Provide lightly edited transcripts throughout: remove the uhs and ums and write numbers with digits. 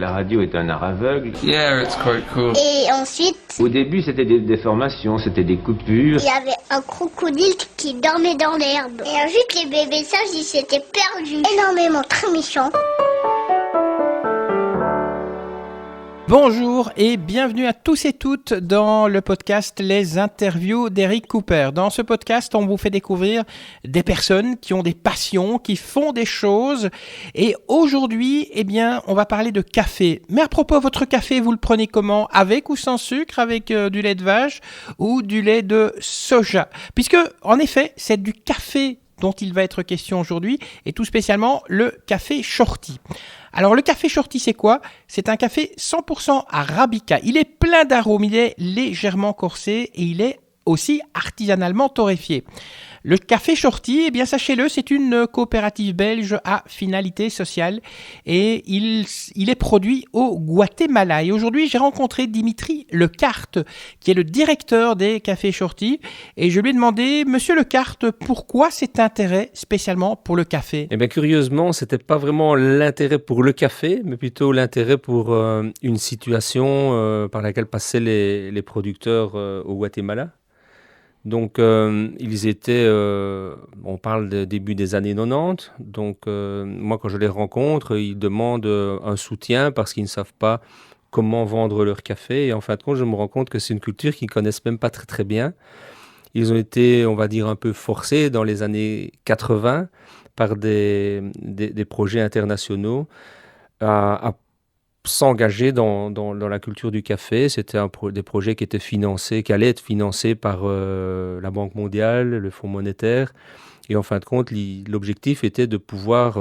La radio est un art aveugle. Yeah, it's quite cool. Et ensuite, Au début, c'était des déformations, c'était des coupures. il y avait un crocodile qui dormait dans l'herbe. Et ensuite, les bébés sages, ils s'étaient perdus. Énormément, très méchants. Bonjour et bienvenue à tous et toutes dans le podcast Les Interviews d'Eric Cooper. Dans ce podcast, on vous fait découvrir des personnes qui ont des passions, qui font des choses. Et aujourd'hui, on va parler de café. Mais à propos, votre café, vous le prenez comment ? Avec ou sans sucre ? Avec du lait de vache ou du lait de soja ? Puisque, en effet, c'est du café dont il va être question aujourd'hui, et tout spécialement le café shorty. Alors le café shorty, c'est quoi ? C'est un café 100% arabica. Il est plein d'arômes, il est légèrement corsé et il est aussi artisanalement torréfié. Le café shorty, sachez-le, c'est une coopérative belge à finalité sociale et il est produit au Guatemala. Et aujourd'hui, j'ai rencontré Dimitri Lecarte, qui est le directeur des cafés shorty, et je lui ai demandé, Monsieur Lecarte, pourquoi cet intérêt spécialement pour le café ? Curieusement, c'était pas vraiment l'intérêt pour le café, mais plutôt l'intérêt pour une situation par laquelle passaient les producteurs au Guatemala. Donc, ils étaient, on parle de début des années 90, donc moi quand je les rencontre, ils demandent un soutien parce qu'ils ne savent pas comment vendre leur café. Et en fin de compte, je me rends compte que c'est une culture qu'ils ne connaissent même pas très très bien. Ils ont été, on va dire, un peu forcés dans les années 80 par des projets internationaux à s'engager dans la culture du café. C'était des projets qui étaient financés, qui allaient être financés par la Banque mondiale, le Fonds monétaire. Et en fin de compte, l'objectif était de pouvoir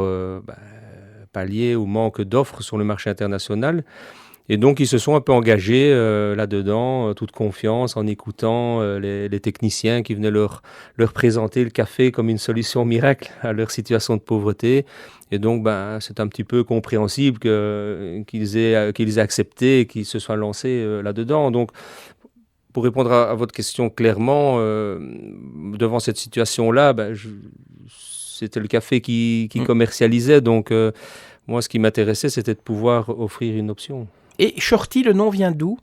pallier au manque d'offres sur le marché international. Et donc, ils se sont un peu engagés là-dedans, toute confiance, en écoutant les techniciens qui venaient leur présenter le café comme une solution miracle à leur situation de pauvreté. Et donc, c'est un petit peu compréhensible qu'ils aient accepté et qu'ils se soient lancés là-dedans. Donc, pour répondre à votre question clairement, devant cette situation-là, c'était le café qui commercialisait. Donc, moi, ce qui m'intéressait, c'était de pouvoir offrir une option. Et shorty, le nom vient d'où ?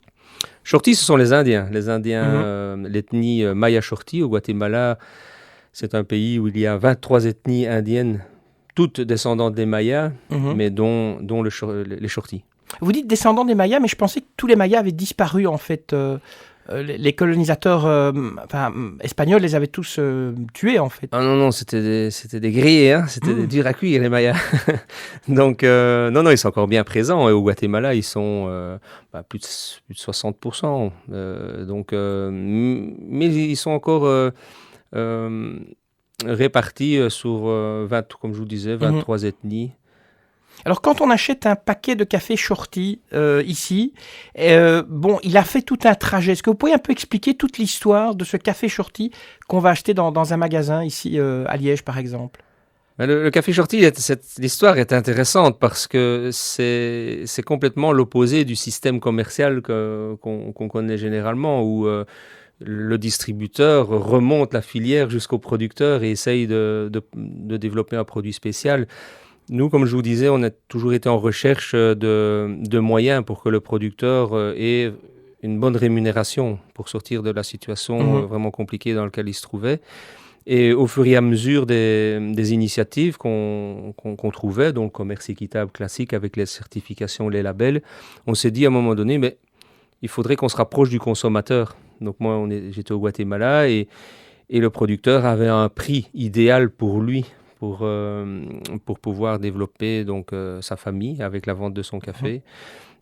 Shorty, ce sont les Indiens. Les Indiens, l'ethnie Maya Shorty au Guatemala, c'est un pays où il y a 23 ethnies indiennes, toutes descendantes des Mayas, mais dont les Shorty. Vous dites descendants des Mayas, mais je pensais que tous les Mayas avaient disparu en fait. Les colonisateurs espagnols les avaient tous tués en fait. Ah non, c'était des grillés, hein. C'était des durs à cuire les Mayas. Donc non, ils sont encore bien présents. Et au Guatemala, ils sont plus de 60%. Mais ils sont encore répartis sur 20, comme je vous disais, 23 ethnies. Alors, quand on achète un paquet de café shorty ici, il a fait tout un trajet. Est-ce que vous pouvez un peu expliquer toute l'histoire de ce café shorty qu'on va acheter dans un magasin ici à Liège, par exemple ? Le café shorty, l'histoire est intéressante parce que c'est complètement l'opposé du système commercial qu'on connaît généralement, où le distributeur remonte la filière jusqu'au producteur et essaye de développer un produit spécial. Nous, comme je vous disais, on a toujours été en recherche de moyens pour que le producteur ait une bonne rémunération pour sortir de la situation vraiment compliquée dans laquelle il se trouvait. Et au fur et à mesure des initiatives qu'on trouvait, donc commerce équitable classique avec les certifications, les labels, on s'est dit à un moment donné, mais il faudrait qu'on se rapproche du consommateur. Donc moi, j'étais au Guatemala et le producteur avait un prix idéal pour lui, pour pouvoir développer donc sa famille avec la vente de son café.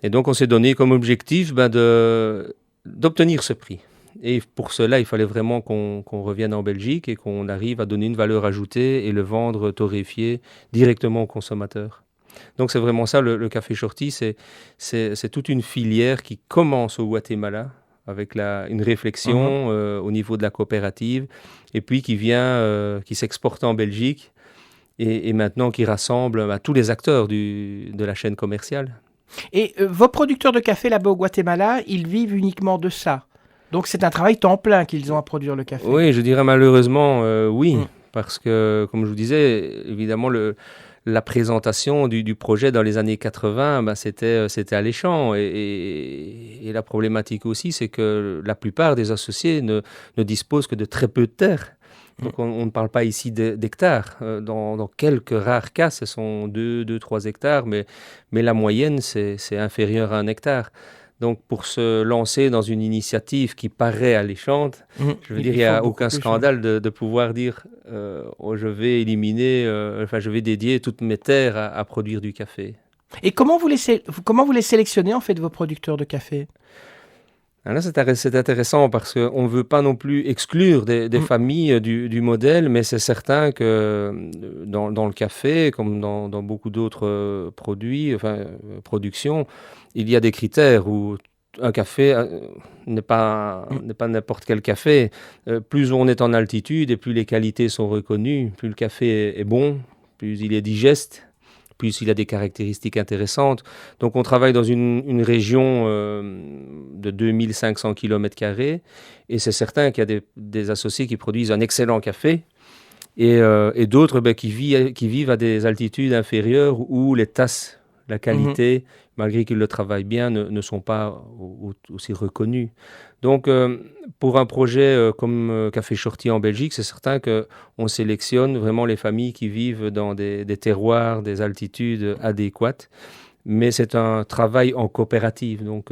Et donc, on s'est donné comme objectif d'obtenir ce prix. Et pour cela, il fallait vraiment qu'on revienne en Belgique et qu'on arrive à donner une valeur ajoutée et le vendre torréfié directement au consommateur. Donc, c'est vraiment ça, le café shorty, c'est toute une filière qui commence au Guatemala avec une réflexion au niveau de la coopérative et puis qui s'exporte en Belgique. Et maintenant qui rassemble tous les acteurs de la chaîne commerciale. Et vos producteurs de café là-bas au Guatemala, ils vivent uniquement de ça. Donc c'est un travail temps plein qu'ils ont à produire le café. Oui, je dirais malheureusement oui, parce que comme je vous disais, évidemment la présentation du projet dans les années 80, c'était alléchant. Et la problématique aussi, c'est que la plupart des associés ne disposent que de très peu de terre. Donc on ne parle pas ici d'hectares. Dans quelques rares cas, ce sont 2-3 hectares, mais la moyenne, c'est inférieur à 1 hectare. Donc pour se lancer dans une initiative qui paraît alléchante, je veux dire, il n'y a aucun scandale de pouvoir dire je vais éliminer, je vais dédier toutes mes terres à produire du café. Et comment vous les sélectionnez en fait vos producteurs de café ? Alors là, c'est intéressant parce qu'on ne veut pas non plus exclure des familles du modèle, mais c'est certain que dans le café, comme dans beaucoup d'autres produits, productions, il y a des critères où un café n'est pas n'importe quel café. Plus on est en altitude et plus les qualités sont reconnues, plus le café est bon, plus il est digeste, plus il a des caractéristiques intéressantes. Donc on travaille dans une région de 2500 km² et c'est certain qu'il y a des associés qui produisent un excellent café et d'autres qui vivent à des altitudes inférieures où les tasses, la qualité, malgré qu'ils le travaillent bien, ne sont pas aussi reconnues. Donc, pour un projet comme Café Shorty en Belgique, c'est certain qu'on sélectionne vraiment les familles qui vivent dans des terroirs, des altitudes adéquates. Mais c'est un travail en coopérative. Donc,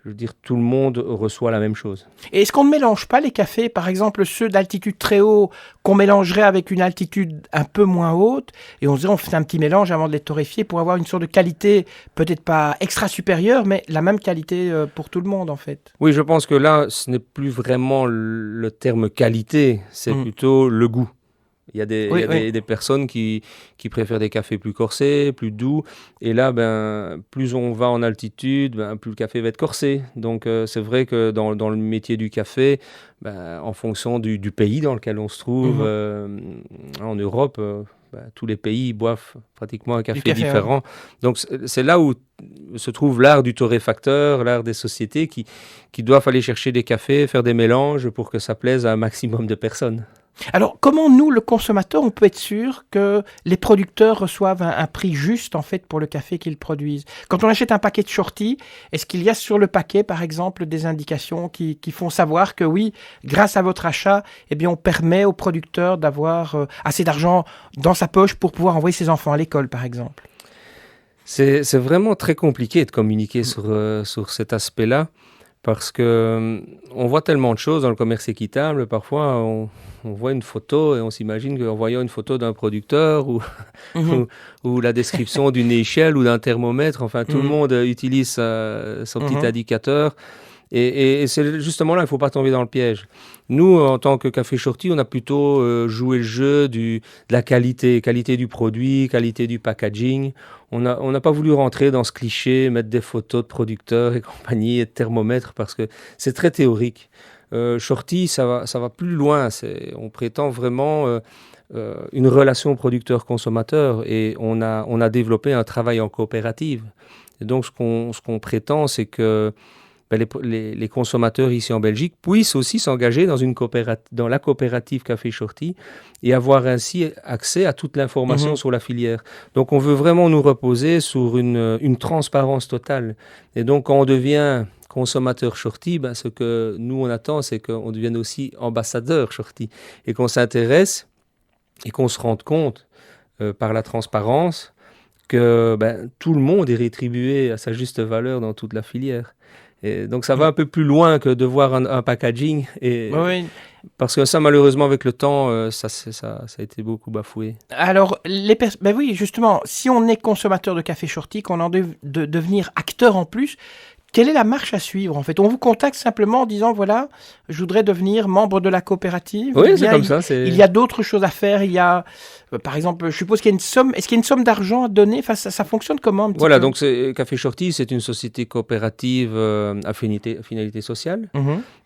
je veux dire, tout le monde reçoit la même chose. Et est-ce qu'on ne mélange pas les cafés, par exemple ceux d'altitude très haut, qu'on mélangerait avec une altitude un peu moins haute, et on se dirait on fait un petit mélange avant de les torréfier pour avoir une sorte de qualité, peut-être pas extra supérieure, mais la même qualité pour tout le monde en fait. Oui, je pense que là, ce n'est plus vraiment le terme qualité, c'est plutôt le goût. Il y a des personnes qui préfèrent des cafés plus corsés, plus doux. Et là, plus on va en altitude, plus le café va être corsé. Donc, c'est vrai que dans le métier du café, en fonction du pays dans lequel on se trouve, en Europe, tous les pays boivent pratiquement un café différent. Ouais. Donc, c'est là où se trouve l'art du torréfacteur, l'art des sociétés qui doivent aller chercher des cafés, faire des mélanges pour que ça plaise à un maximum de personnes. Alors, comment nous, le consommateur, on peut être sûr que les producteurs reçoivent un prix juste, en fait, pour le café qu'ils produisent ? Quand on achète un paquet de Shorty, est-ce qu'il y a sur le paquet, par exemple, des indications qui font savoir que oui, grâce à votre achat, eh bien, on permet au producteur d'avoir assez d'argent dans sa poche pour pouvoir envoyer ses enfants à l'école, par exemple ? C'est vraiment très compliqué de communiquer sur cet aspect-là. Parce que on voit tellement de choses dans le commerce équitable, parfois on voit une photo et on s'imagine qu'en voyant une photo d'un producteur ou la description d'une échelle ou d'un thermomètre, enfin tout le monde utilise son petit indicateur. Et c'est justement là, il ne faut pas tomber dans le piège. Nous, en tant que Café Shorty, on a plutôt joué le jeu de la qualité du produit, qualité du packaging. On n'a pas voulu rentrer dans ce cliché, mettre des photos de producteurs et compagnie et de thermomètres parce que c'est très théorique. Shorty, ça va plus loin. On prétend vraiment une relation producteur-consommateur et on a développé un travail en coopérative. Et donc, ce qu'on prétend, c'est que les consommateurs ici en Belgique puissent aussi s'engager dans la coopérative Café Shorty et avoir ainsi accès à toute l'information sur la filière. Donc on veut vraiment nous reposer sur une transparence totale. Et donc quand on devient consommateur Shorty, ce que nous on attend, c'est qu'on devienne aussi ambassadeur Shorty et qu'on s'intéresse et qu'on se rende compte par la transparence que tout le monde est rétribué à sa juste valeur dans toute la filière. Et donc ça va un peu plus loin que de voir un packaging, parce que ça malheureusement avec le temps, ça a été beaucoup bafoué. Alors, oui justement, si on est consommateur de Café Shorty, qu'on a envie de devenir acteur en plus, quelle est la marche à suivre en fait ? On vous contacte simplement en disant voilà, je voudrais devenir membre de la coopérative. Oui, c'est comme ça. Il y a d'autres choses à faire. Il y a, par exemple, je suppose qu'il y a une somme. Est-ce qu'il y a une somme d'argent à donner ? Enfin, ça fonctionne comment un petit peu ? Donc Café Shorty, c'est une société coopérative à finalité sociale.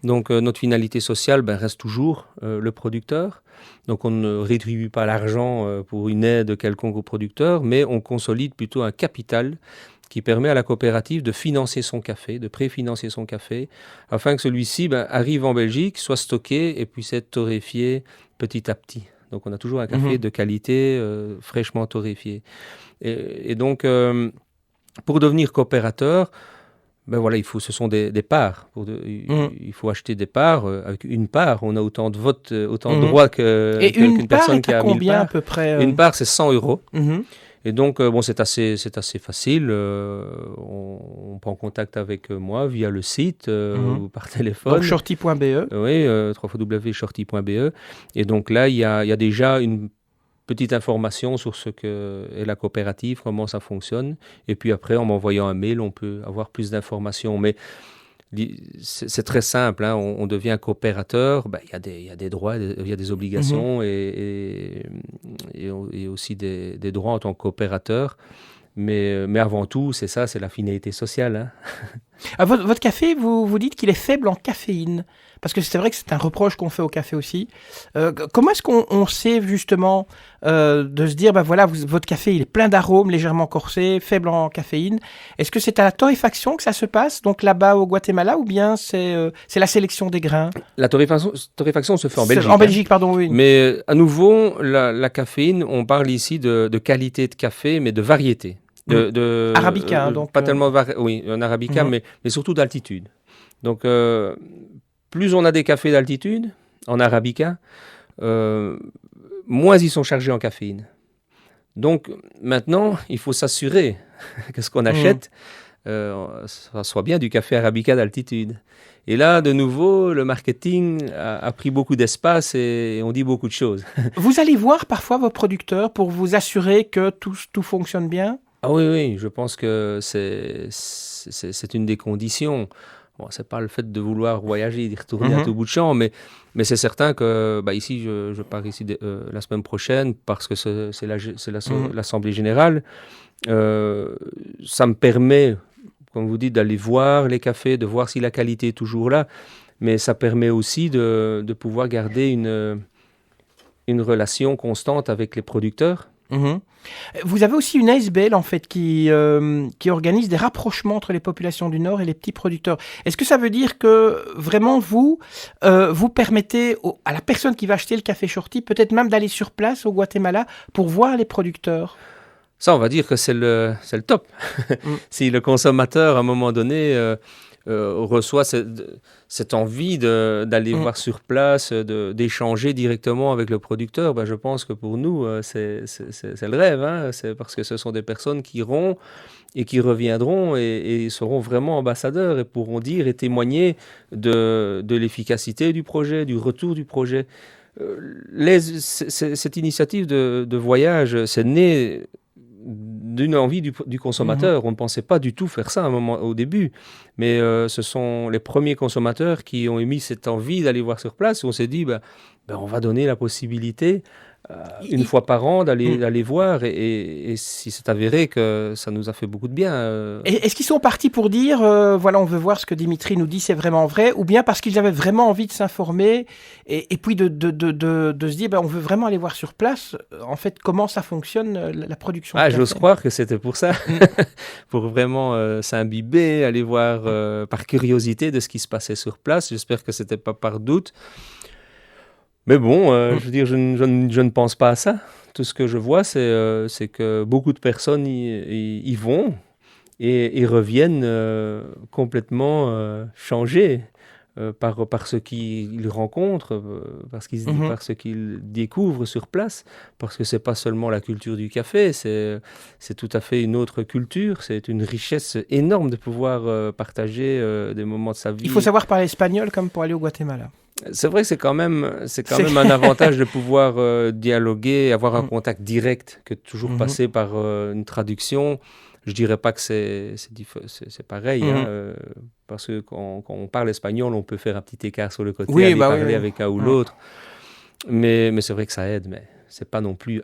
Donc notre finalité sociale reste toujours le producteur. Donc on ne rétribue pas l'argent pour une aide quelconque au producteur, mais on consolide plutôt un capital qui permet à la coopérative de financer son café, de préfinancer son café, afin que celui-ci arrive en Belgique, soit stocké et puisse être torréfié petit à petit. Donc on a toujours un café de qualité, fraîchement torréfié. Et donc, pour devenir coopérateur, ben voilà, ce sont des parts. Il faut acheter des parts. Avec une part, on a autant de votes, autant de droits qu'une personne qui a 1000 combien parts. à peu près Une part, c'est 100 €. Mhm. Et donc, c'est assez facile. On prend contact avec moi via le site ou par téléphone. Donc, shorty.be. Oui, www.shorty.be. Et donc là, il y a déjà une petite information sur ce qu'est la coopérative, comment ça fonctionne. Et puis après, en m'envoyant un mail, on peut avoir plus d'informations. Mais c'est très simple, hein. On devient coopérateur, il y a des droits, il y a des obligations et aussi des droits en tant que coopérateur. Mais avant tout, c'est la finalité sociale. Hein. Votre café, vous dites qu'il est faible en caféine. Parce que c'est vrai que c'est un reproche qu'on fait au café aussi. Comment est-ce qu'on sait justement de se dire, voilà, votre café il est plein d'arômes, légèrement corsé, faible en caféine. Est-ce que c'est à la torréfaction que ça se passe, donc là-bas au Guatemala, ou bien c'est la sélection des grains? La torréfaction se fait en Belgique. En Belgique, pardon, oui. Mais à nouveau, la caféine, on parle ici de qualité de café, mais de variété. Arabica, donc. Pas tellement oui, un Arabica, mais surtout d'altitude. Donc, plus on a des cafés d'altitude, en Arabica, moins ils sont chargés en caféine. Donc, maintenant, il faut s'assurer que ce qu'on achète, ça soit bien du café Arabica d'altitude. Et là, de nouveau, le marketing a pris beaucoup d'espace et on dit beaucoup de choses. Vous allez voir parfois vos producteurs pour vous assurer que tout fonctionne bien? Ah oui, je pense que c'est une des conditions. Bon, c'est pas le fait de vouloir voyager et d'y retourner à tout bout de champ, mais c'est certain que ici, je pars ici la semaine prochaine parce que c'est l'Assemblée générale. Ça me permet, comme vous dites, d'aller voir les cafés, de voir si la qualité est toujours là, mais ça permet aussi de pouvoir garder une relation constante avec les producteurs. Vous avez aussi une ASBL en fait qui organise des rapprochements entre les populations du Nord et les petits producteurs. Est-ce que ça veut dire que vraiment vous permettez à la personne qui va acheter le café Shorty peut-être même d'aller sur place au Guatemala pour voir les producteurs? Ça, on va dire que c'est le top. Si le consommateur, à un moment donné, reçoit cette envie d'aller voir sur place, d'échanger directement avec le producteur, je pense que pour nous, c'est le rêve. Hein. C'est parce que ce sont des personnes qui iront et qui reviendront et seront vraiment ambassadeurs et pourront dire et témoigner de l'efficacité du projet, du retour du projet. Cette initiative de voyage, c'est né d'une envie du consommateur. On ne pensait pas du tout faire ça au début, mais ce sont les premiers consommateurs qui ont émis cette envie d'aller voir sur place. On s'est dit, on va donner la possibilité une fois par an d'aller voir et si c'est avéré que ça nous a fait beaucoup de bien. Est-ce qu'ils sont partis pour dire, voilà, on veut voir ce que Dimitri nous dit, c'est vraiment vrai, ou bien parce qu'ils avaient vraiment envie de s'informer et puis de se dire, on veut vraiment aller voir sur place, en fait, comment ça fonctionne, la production de café. J'ose croire que c'était pour ça, pour vraiment s'imbiber, aller voir par curiosité de ce qui se passait sur place. J'espère que c'était pas par doute. Mais bon, je veux dire, je ne pense pas à ça. Tout ce que je vois, c'est que beaucoup de personnes y vont et reviennent complètement changés par ce qu'ils rencontrent, par ce qu'ils découvrent sur place. Parce que ce n'est pas seulement la culture du café, c'est tout à fait une autre culture. C'est une richesse énorme de pouvoir partager des moments de sa vie. Il faut savoir parler espagnol comme pour aller au Guatemala. C'est vrai que c'est quand même un avantage de pouvoir dialoguer, avoir un contact direct que de toujours passer par une traduction. Je dirais pas que c'est pareil, parce que quand on parle espagnol, on peut faire un petit écart sur le côté, aller parler avec un ou l'autre. Mais c'est vrai que ça aide, mais c'est pas non plus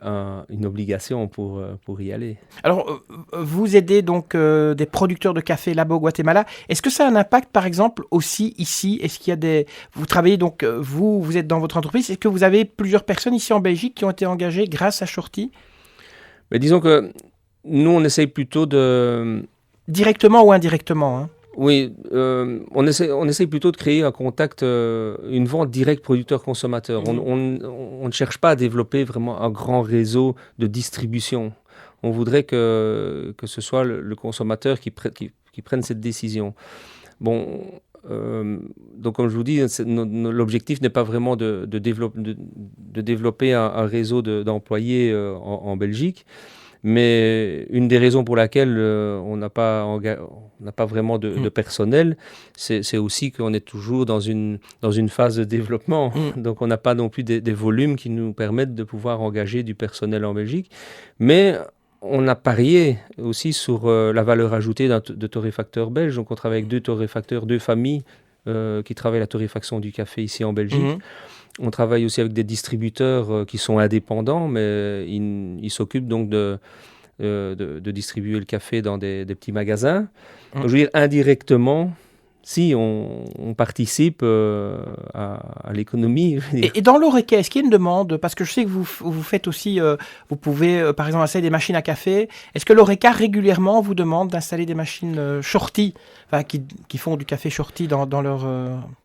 une obligation pour y aller. Alors, vous aidez donc des producteurs de café là-bas au Guatemala. Est-ce que ça a un impact, par exemple, aussi ici? Est-ce qu'il y a vous travaillez donc, vous êtes dans votre entreprise. Est-ce que vous avez plusieurs personnes ici en Belgique qui ont été engagées grâce à Shorty? Mais disons que nous, on essaye plutôt de... Directement ou indirectement, hein? Oui, on essaie plutôt de créer un contact, une vente directe producteur-consommateur. On ne cherche pas à développer vraiment un grand réseau de distribution. On voudrait que ce soit le consommateur qui prenne cette décision. Bon, donc comme je vous dis, l'objectif n'est pas vraiment de développer un réseau d'employés en Belgique. Mais une des raisons pour laquelle on n'a pas vraiment de personnel, c'est aussi qu'on est toujours dans une phase de développement. Donc on n'a pas non plus des volumes qui nous permettent de pouvoir engager du personnel en Belgique. Mais on a parié aussi sur la valeur ajoutée de torréfacteurs belges. Donc on travaille avec 2 torréfacteurs, 2 familles qui travaillent la torréfaction du café ici en Belgique. On travaille aussi avec des distributeurs qui sont indépendants, mais ils s'occupent donc de distribuer le café dans des petits magasins. Donc, je veux dire, indirectement, si on participe à l'économie. Et dans l'Horeca, est-ce qu'il y a une demande? Parce que je sais que vous faites aussi, vous pouvez par exemple installer des machines à café. Est-ce que l'Horeca régulièrement vous demande d'installer des machines shorty, enfin, qui font du café shorty dans leur...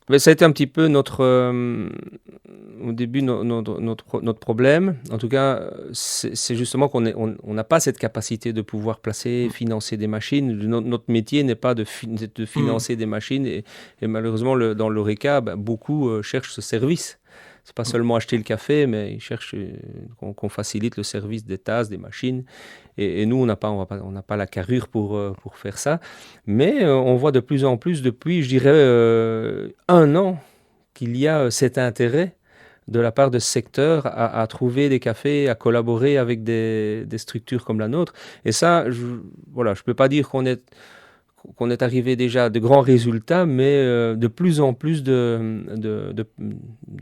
Mais ça a été un petit peu au début notre problème. En tout cas, c'est justement qu'on n'a pas cette capacité de pouvoir financer des machines. Notre métier n'est pas de financer des machines. Et malheureusement, dans l'Horeca, beaucoup cherchent ce service. C'est pas seulement acheter le café, mais ils cherchent qu'on facilite le service des tasses, des machines. Et nous, on n'a pas la carrure pour faire ça. Mais on voit de plus en plus depuis, je dirais, 1 an, qu'il y a cet intérêt de la part de ce secteur à trouver des cafés, à collaborer avec des structures comme la nôtre. Et ça, je peux pas dire qu'on est arrivé déjà à de grands résultats, mais de plus en plus de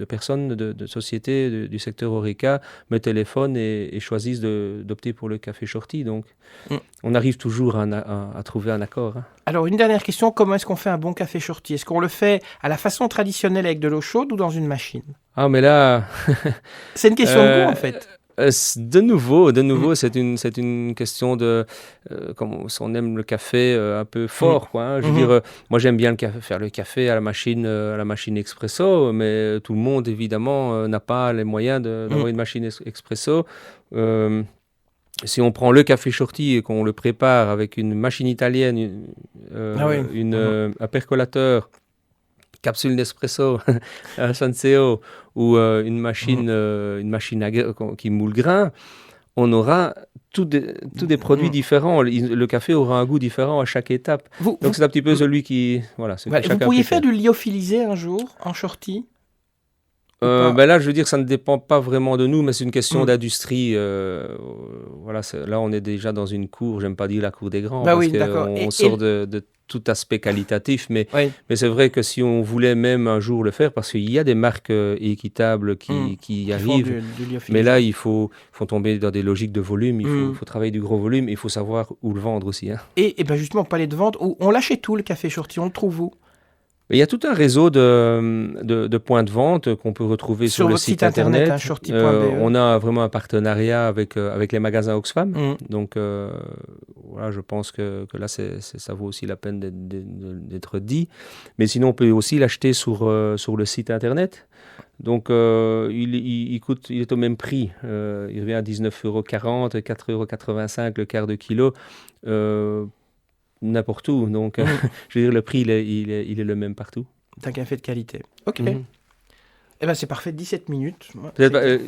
personnes, de sociétés du secteur Horeca me téléphonent et choisissent d'opter pour le café shorty. Donc, on arrive toujours à trouver un accord. Alors, une dernière question, comment est-ce qu'on fait un bon café shorty? Est-ce qu'on le fait à la façon traditionnelle avec de l'eau chaude ou dans une machine? Ah, mais là... C'est une question de goût, en fait. De nouveau, c'est une question de comme on aime le café un peu fort, quoi. Hein. Je veux dire, moi j'aime bien faire le café à la machine expresso, mais tout le monde évidemment n'a pas les moyens d'avoir une machine expresso. Si on prend le café shorty et qu'on le prépare avec une machine italienne, un percolateur, capsule Nespresso, un Senseo ou une machine qui moule grain, on aura tous des produits différents. Le café aura un goût différent à chaque étape. Donc c'est un petit peu celui qui... Voilà, vous pourriez faire du lyophilisé un jour en shorty? Là, je veux dire, ça ne dépend pas vraiment de nous, mais c'est une question d'industrie. Là, on est déjà dans une cour, j'aime pas dire la cour des grands, parce qu'on sort de tout aspect qualitatif, mais c'est vrai que si on voulait même un jour le faire, parce qu'il y a des marques équitables qui arrivent, mais là, il faut tomber dans des logiques de volume, il faut travailler du gros volume, il faut savoir où le vendre aussi. Hein. Et justement, on parlait de vente, on l'achète tout le café shorty, on le trouve où? Il y a tout un réseau de points de vente qu'on peut retrouver sur le site internet. Hein, shorty.be. On a vraiment un partenariat avec les magasins Oxfam. Donc, je pense que là, ça vaut aussi la peine d'être dit. Mais sinon, on peut aussi l'acheter sur le site internet. Donc, il est au même prix. Il revient à 19,40 €, 4,85 € le quart de kilo. N'importe où, donc je veux dire, le prix il est le même partout. C'est un café de qualité. Ok. Eh ben c'est parfait, 17 minutes.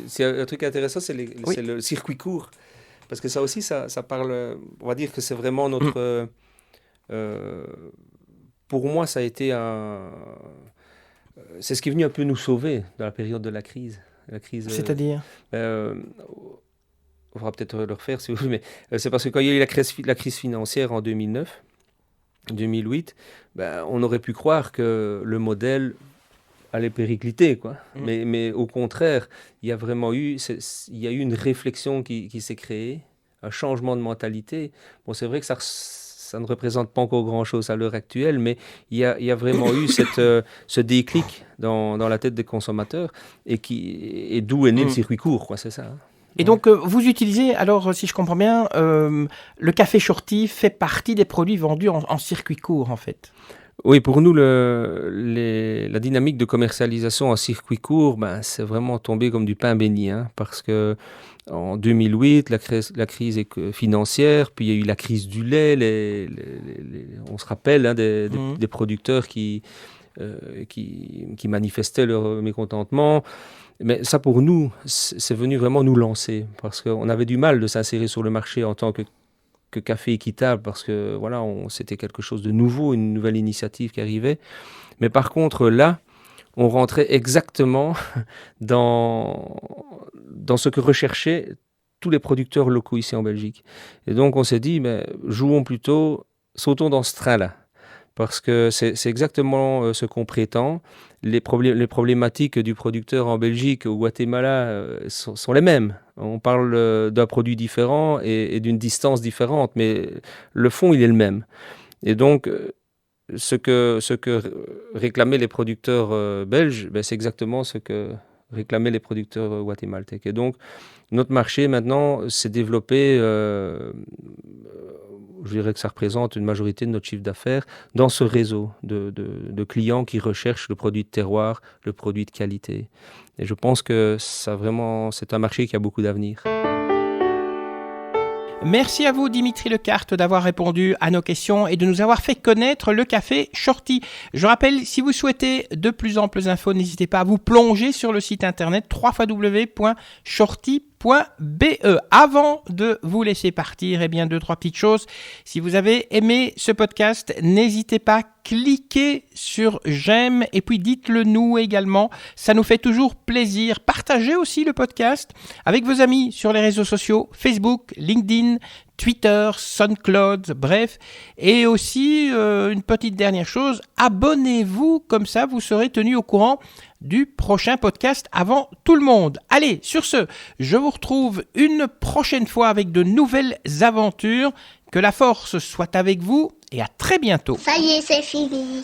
C'est un truc intéressant, c'est le circuit court, parce que ça aussi ça parle, on va dire que c'est vraiment notre pour moi ça a été c'est ce qui est venu un peu nous sauver dans la période de la crise. C'est-à-dire on va peut-être le refaire si vous voulez, mais c'est parce que quand il y a eu la crise financière en 2009, 2008, on aurait pu croire que le modèle allait péricliter, quoi. Mais au contraire, il y a vraiment eu une réflexion qui s'est créée, un changement de mentalité. Bon, c'est vrai que ça ne représente pas encore grand-chose à l'heure actuelle, mais il y a vraiment eu ce déclic dans la tête des consommateurs et d'où est né le circuit court, quoi, c'est ça. Hein. Et donc, vous utilisez, alors, si je comprends bien, le café Shorty fait partie des produits vendus en circuit court, en fait. Oui, pour nous, la dynamique de commercialisation en circuit court, c'est vraiment tombé comme du pain béni, hein, parce que en 2008, la crise financière, puis il y a eu la crise du lait, on se rappelle hein, des producteurs qui manifestaient leur mécontentement. Mais ça, pour nous, c'est venu vraiment nous lancer, parce qu'on avait du mal de s'insérer sur le marché en tant que café équitable, parce que voilà, c'était quelque chose de nouveau, une nouvelle initiative qui arrivait. Mais par contre, là, on rentrait exactement dans ce que recherchaient tous les producteurs locaux ici en Belgique. Et donc, on s'est dit, jouons plutôt, sautons dans ce train-là. Parce que c'est exactement ce qu'on prétend. Les problématiques du producteur en Belgique, au Guatemala, sont les mêmes. On parle d'un produit différent et d'une distance différente, mais le fond, il est le même. Et donc, ce que réclamaient les producteurs belges, c'est exactement ce que réclamaient les producteurs guatémaltèques. Et donc, notre marché, maintenant, s'est développé... je dirais que ça représente une majorité de notre chiffre d'affaires dans ce réseau de clients qui recherchent le produit de terroir, le produit de qualité. Et je pense que c'est un marché qui a beaucoup d'avenir. Merci à vous, Dimitri Lecarte, d'avoir répondu à nos questions et de nous avoir fait connaître le café Shorty. Je rappelle, si vous souhaitez de plus amples infos, n'hésitez pas à vous plonger sur le site internet www.shorty.be. Avant de vous laisser partir, 2-3 petites choses. Si vous avez aimé ce podcast, n'hésitez pas, cliquez sur j'aime et puis dites-le nous également. Ça nous fait toujours plaisir. Partagez aussi le podcast avec vos amis sur les réseaux sociaux, Facebook, LinkedIn, Twitter, SoundCloud, bref. Et aussi, une petite dernière chose, abonnez-vous, comme ça vous serez tenu au courant du prochain podcast avant tout le monde. Allez, sur ce, je vous retrouve une prochaine fois avec de nouvelles aventures. Que la force soit avec vous et à très bientôt. Ça y est, c'est fini.